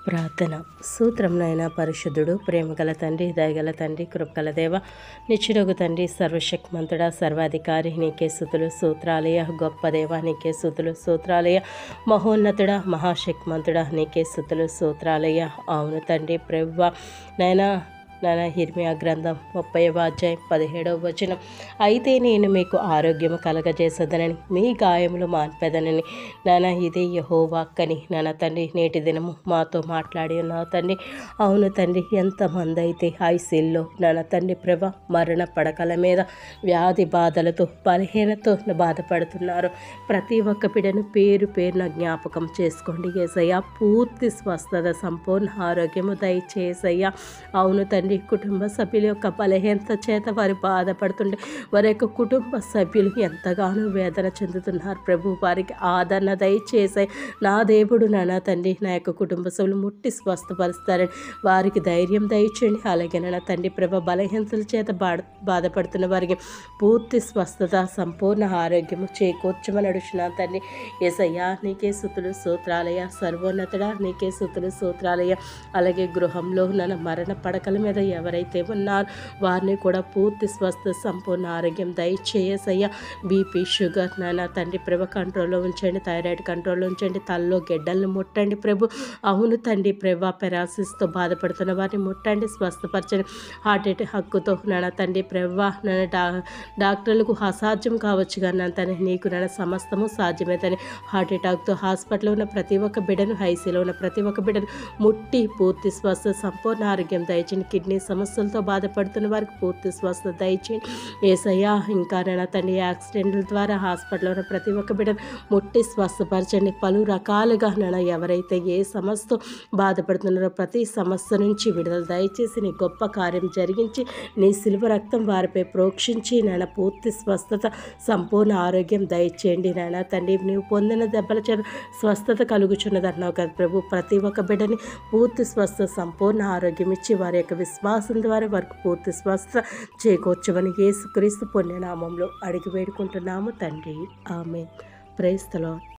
ప్రార్థన సూత్రంనైనా పరిశుద్ధుడు ప్రేమగల తండ్రి దయగల తండ్రి కృపగల దేవ నిచ్చుడగు తండ్రి సర్వశక్తిమంతుడా సర్వాధికారి నీకే స్తుతులు సూత్రాలయ గొప్ప దేవ నీకే స్తుతులు సూత్రాలయ మహోన్నతుడా మహాశక్తిమంతుడా నీకే స్తుతులు సూత్రాలయ అవును తండ్రి ప్రభువా నైనా యిర్మీయా గ్రంథం 30వ అధ్యాయం 17వ వచనం. అయితే నేను మీకు ఆరోగ్యము కలగజేసదనని మీ గాయములు మాన్పెదనని ఇదే యెహోవా వాక్కని తండ్రి నేటి దినము మాతో మాట్లాడి ఉన్నావు తండ్రి. అవును తండ్రి, ఎంతమంది అయితే ఐసీల్లో తండ్రి ప్రభ మరణ పడకల మీద వ్యాధి బాధలతో బలహీనతో బాధపడుతున్నారు. ప్రతి ఒక్క బిడ్డను పేరు పేరున జ్ఞాపకం చేసుకోండి యేసయ్యా. పూర్తి స్వస్థత సంపూర్ణ ఆరోగ్యము దయచేసయ్యా. అవును తండ్రి, కుటుంబ సభ్యుల యొక్క బలహీనత చేత వారు బాధపడుతుండే వారి యొక్క కుటుంబ సభ్యులు ఎంతగానో వేదన చెందుతున్నారు ప్రభు. వారికి ఆదరణ దయచేసే నా దేవుడు తండ్రి నా యొక్క కుటుంబ సభ్యులు ముట్టి స్వస్థపరుస్తారని వారికి ధైర్యం దయచేయండి. అలాగే తండ్రి ప్రభ బలహీనతల చేత బాధపడుతున్న వారికి పూర్తి స్వస్థత సంపూర్ణ ఆరోగ్యము చేకూర్చమని అడుగుచున్నాను తండ్రి. యేసయ్యా నీకే స్తుతులు స్తోత్రాలయ సర్వోన్నతుడా నీకే స్తుతులు స్తోత్రాలయ. అలాగే గృహంలో మరణ పడకల మీద ఎవరైతే ఉన్నారో వారిని కూడా పూర్తి స్వస్థ సంపూర్ణ ఆరోగ్యం దయచేయసయ్యా. బీపీ షుగర్ తండ్రి ప్రభు కంట్రోల్లో ఉంచండి. థైరాయిడ్ కంట్రోల్లో ఉంచండి. తలలో గెడ్డలను ముట్టండి ప్రభు. అవును తండ్రి ప్రభు పెరాసిస్తో బాధపడుతున్న వారిని ముట్టండి, స్వస్థపరచండి. హార్ట్ అటాక్ హక్కుతో తండ్రి ప్రభు డాక్టర్లకు అసాధ్యం కావచ్చు కానీ తండ్రి నీకు సమస్తము సాధ్యమే తండ్రి. హార్ట్ అటాక్తో హాస్పిటల్లో ఉన్న ప్రతి ఒక్క బిడ్డను, ఐసీలో ఉన్న ప్రతి ఒక్క బిడ్డను ముట్టి పూర్తి స్వస్థ సంపూర్ణ ఆరోగ్యం దయచేయండి. కిడ్నీ సమస్యలతో బాధపడుతున్న వారికి పూర్తి స్వస్థత దయచేయండి యేసయ్యా. ఇంకా తండ్రి యాక్సిడెంట్ల ద్వారా హాస్పిటల్లో ఉన్న ప్రతి ఒక్క బిడ్డను ముట్టి స్వస్థపరచండి. పలు రకాలుగా ఎవరైతే ఏ సమస్యతో బాధపడుతున్నారో ప్రతి సమస్య నుంచి విడుదల దయచేసి నీ గొప్ప కార్యం జరిగించి నీ సిలువ రక్తం వారిపై ప్రోక్షించి పూర్తి స్వస్థత సంపూర్ణ ఆరోగ్యం దయచేయండి తండ్రి. నీవు పొందిన దెబ్బల చేత స్వస్థత కలుగుచున్నదన్నావు కదా ప్రభు. ప్రతి ఒక్క బిడ్డని పూర్తి స్వస్థ సంపూర్ణ ఆరోగ్యం ఇచ్చి వారి యొక్క విశ్వాసం ద్వారా వారికి పూర్తి స్వస్థ చేకూర్చమని యేసుక్రీస్తు పుణ్యనామంలో అడిగి వేడుకుంటున్నాము తండ్రి. ఆమేన్. Praise the lord.